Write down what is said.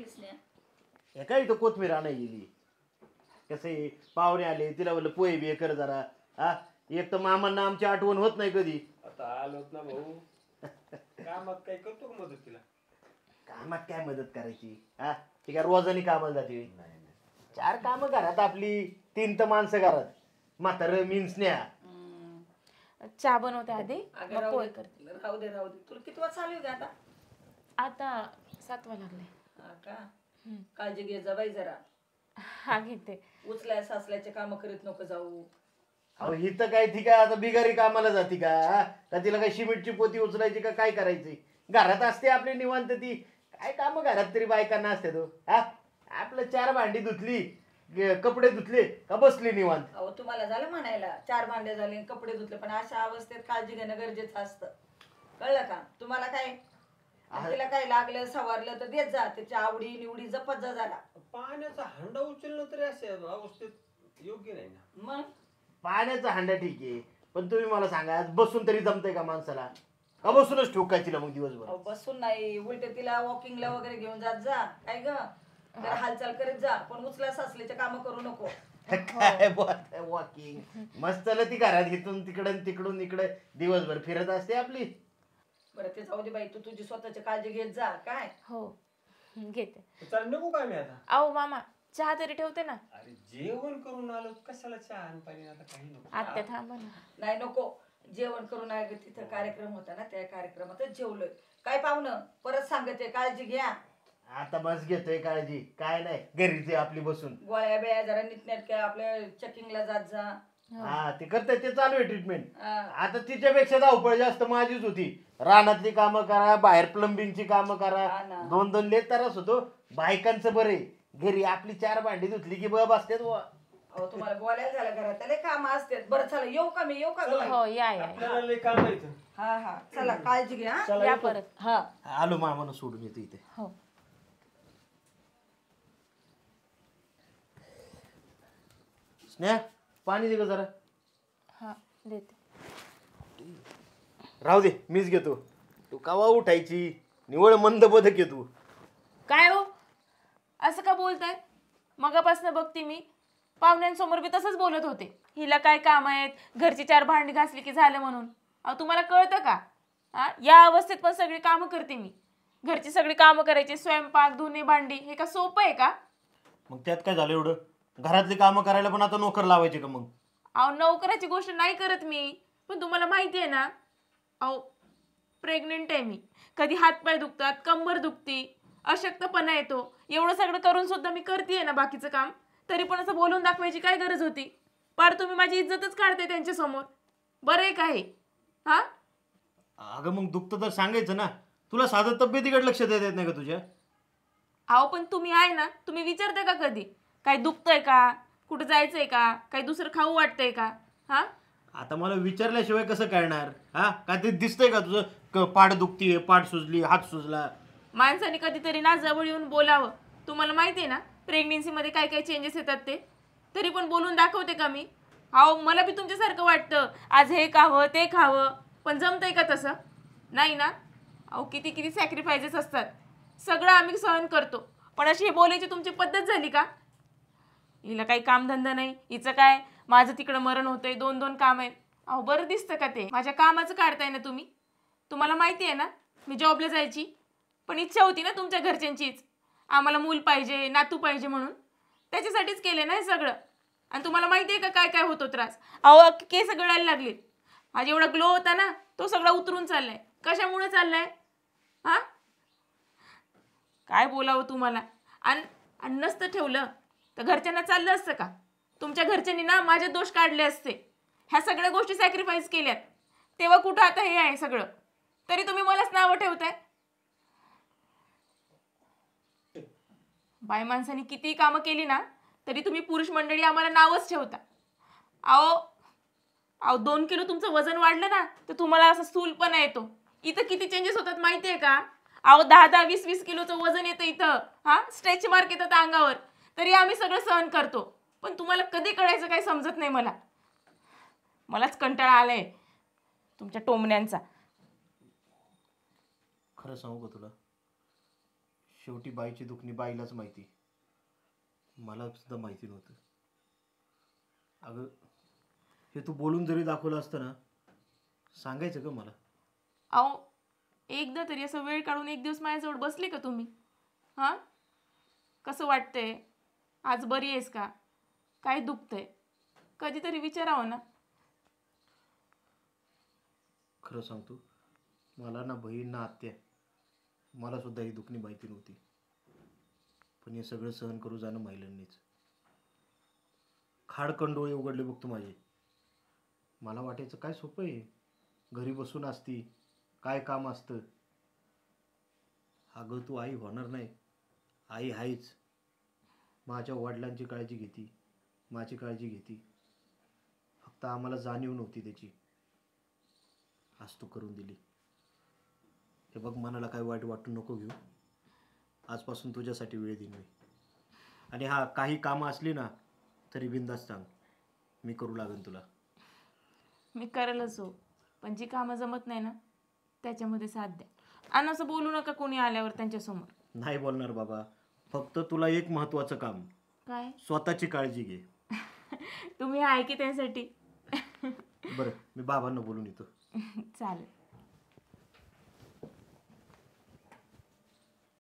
गेलीस ना? हे काय इथं कोथमीर आणा गेली. कसे पाहुणे आले तिला बोललं पोहे बी कर जरा. हा एक तर मामांना आमची आठवण होत नाही कधी. आता आलोत ना भाऊ. कामात काय करतो का मदत तिला? कामात काय मदत करायची? हा ती काय रोजानी कामाला जाते? नाही 4 कामं घरात आपली, 3 तर माणसं घरात. म्हातारं मिन्सन्या. चहा बनवते आधी मग पोहे करते. राहू दे तुला किती वाज चालू आहे आता? आता 7वा लागले. हा का? काळजी घे जा बाई जरा. हा घेते. उचलाय साचल्याचे काम करीत नको जाऊ. अहो ही तर काय ती काय आता बिगारी कामाला जाती का? का तिला काय सिमेंटची पोती उचलायची का काय करायची? घरात असते आपली निवांत ती. काय काम घरात तरी बायकांना असते तो. हा आपलं 4 भांडी धुतली, कपडे धुतले का बसली निवांत. अहो तुम्हाला झालं म्हणायला 4 भांडे झाले कपडे धुतले, पण अशा अवस्थेत काळजी घेणं गरजेचं असतं. कळलं का तुम्हाला? काय तिला काय लागलं सवारलं तर देत जा. त्याच्या आवडी निवडी जपत जा जरा. पाण्याचा हंडा उचलणं तरी असे अवस्थेत योग्य नाही ना. मग पाण्याचा हांडा ठीक आहे, पण तुम्ही मला सांगा बसून तरी जमतंय का माणसाला? का बसूनच ठोकायची मग दिवसभर? बसून नाही, उलट तिला वॉकिंगला वगैरे घेऊन जात जा. काय ग जरा हालचाल करीत जा, पण उचला साचल्याचे काम करू नको. काय वॉकिंग मस्त ती घरात घेतून तिकडून इकडे दिवसभर फिरत असते आपली. बरं ते जाऊ दे बाई, तू तुझी स्वतःची काळजी घेत जा. काय हो घेते. चाल नको काय मी आता? अहो मामा चहा तरी ठेवते ना. अरे जेवण करून आलो, कशाला चहा आणि पाणी? आता काही नको. आत्या थांबा ना. नाही नको, जेवण करून आहे. तिथं कार्यक्रम होता ना, त्या कार्यक्रमातच जेवलोय. काय पाहुणं परत सांगते, काळजी घ्या. आता बस घेतोय काळजी. काय नाही घरीच आहे आपली बसून. गोळ्या बिळ्या जरा नीटनेटक्या आपल्या चेकिंगला जात जा. हा ते करताय ते चालू आहे ट्रीटमेंट. आता तिच्यापेक्षा धावपळ जास्त माझीच होती. रानातली कामं करा, बाहेर प्लंबिंगची कामं करा, 2-2 लेत त्रास होतो. बायकांचं बरे घरी आपली 4 भांडी धुतली की बब असते. अहो तुम्हाला बोलायला झालं घरात त्याला काम असते. बरं चला येऊ का मी? येऊ का? हो या आपल्याला लय काम आहे इथं. हा हा चला काळजी घ्या. या परत. हा आलो मामानं सोडून येतो इथे. हो स्नेहा पाणी दे ग जरा. हा देते. राहू दे मीच घेतो. तू कवा उठायची? निवळ मंद बदक आहे तू. काय हो असं का बोलताय? मगापासून बघते मी पाहुण्यांसमोर बी तसंच बोलत होते. हिला काय काम आहेत, घरची 4 भांडी घासली की झालं म्हणून. अहो तुम्हाला कळतं का? हा या अवस्थेत पण सगळी कामं करते मी. घरची सगळी कामं करायची, स्वयंपाक धुणे भांडी. हे का सोपं आहे का? मग त्यात काय झालं एवढं? घरातली कामं करायला पण आता नोकर लावायचे का मग? अहो नोकराची गोष्ट नाही करत मी, पण तुम्हाला माहिती आहे ना अहो प्रेग्नेंट आहे मी. कधी हातपाय दुखतात, कंबर दुखती, अशक्तपणा येतो. एवढं सगळं करून सुद्धा मी करते ना बाकीचं काम. तरी पण असं बोलून दाखवायची काय गरज होती? पार तुम्ही माझी इज्जतच काढते त्यांच्या समोर. बरं आहे काय? हा अगं मग दुखतं तर सांगायचं ना. तुला साधं तब्येतीकडे लक्ष देता येत नाही का तुझ्या? अहो पण तुम्ही आहे ना, तुम्ही विचारता का कधी काय दुखतंय का, कुठं जायचंय का, काही दुसरं खाऊ वाटतंय का? हा आता मला विचारल्याशिवाय कसं कळणार? हा का ते दिसतंय का तुझं पाठ दुखतीये, पाठ सुजली, हात सुजला? माणसाने कधीतरी ना जवळ येऊन बोलावं. तुम्हाला माहिती आहे ना प्रेग्नेन्सीमध्ये काय काय चेंजेस येतात ते. तरी पण बोलून दाखवते का मी? अहो मला बी तुमच्यासारखं वाटतं आज हे खावं ते खावं, पण जमतंय का तसं? नाही ना. अहो किती किती सॅक्रिफायसेस असतात. सगळं आम्ही सहन करतो, पण अशी बोलायची तुमची पद्धत झाली का? हिला काही कामधंदा नाही, हिचं काय माझं तिकडं मरण होतंय, 2-2 काम आहेत. अहो बरं दिसतं का ते? माझ्या कामाचं काढताय ना तुम्ही. तुम्हाला माहिती आहे ना मी जॉबला जायची, पण इच्छा होती ना तुमच्या घरच्यांचीच. आम्हाला मूल पाहिजे, नातू पाहिजे म्हणून. त्याच्यासाठीच केले ना हे सगळं. आणि तुम्हाला माहिती आहे का काय काय होतो त्रास? अहो केस गळायला लागले. आज एवढा ग्लो होता ना तो सगळा उतरून चाललाय. कशामुळे चाललाय? हा काय बोलावं तुम्हाला? आणि नसतं ठेवलं तर घरच्यांना चाललं असतं का? तुमच्या घरच्यांनी ना माझे दोष काढले असते. ह्या सगळ्या गोष्टी सॅक्रिफाईस केल्यात तेव्हा कुठं आता हे आहे सगळं. तरी तुम्ही मलाच नावं ठेवताय. बाय माणसाने किती कामं केली ना तरी तुम्ही पुरुष मंडळी आम्हाला नावच ठेवता. अहो 2 किलो तुमचं वजन वाढलं ना तर तुम्हाला असं स्थूलपणा येतो. इथं किती चेंजेस होतात माहिती आहे का? अहो 10-10, 20-20 किलोचं वजन येतं इथं. हा स्ट्रेच मार्क येतात अंगावर. तरी आम्ही सगळं सहन करतो. पण तुम्हाला कधी कळायचं काही समजत नाही मला. मलाच कंटाळा आलाय तुमच्या टोमण्यांचा. खरं सांगू का तुला? शेवटी बाईची दुखणी बाईलाच माहिती, मला सुद्धा माहिती नव्हतं. अगं हे तू बोलून जरी दाखवलं असतं ना, सांगायचं का मला? अहो एकदा तरी असं वेळ काढून एक दिवस माझ्याजवळ बसले का तुम्ही? हां, कसं वाटतंय? आज बरी आहेस का? काय दुखतंय? कधीतरी विचारावं ना. खरं सांगतो, मला ना बहीण ना आत्या, मला सुद्धा ही दुखणी माहिती नव्हती. पण हे सगळं सहन करू जाणं महिलांनीच. खाडकंडोळे उघडले बघतो माझे. मला वाटायचं काय सोपं आहे, घरी बसून असती, काय काम असतं. अगं तू आई होणार नाही, आई आहेच. माझ्या वडिलांची काळजी घेती, माझी काळजी घेती. फक्त आम्हाला जाणीव नव्हती त्याची, आज तू करून दिली. हे बघ, मनाला काय वाईट वाटू नको घेऊ. आजपासून तुझ्यासाठी वेळ देईन मी. आणि हा, काही कामं असली ना तरी बिंदास सांग, मी करू लागेन तुला. मी करेलच हो, पण जी कामं जमत नाही ना त्याच्यामध्ये साथ द्या. आणि असं बोलू नका कोणी आल्यावर त्यांच्यासमोर. नाही बोलणार बाबा, फक्त तुला एक महत्वाचं काम, काय? स्वतःची काळजी घे. तुम्ही आहे की त्यासाठी. बरं, मी बाबांना बोलून येतो. चालेल.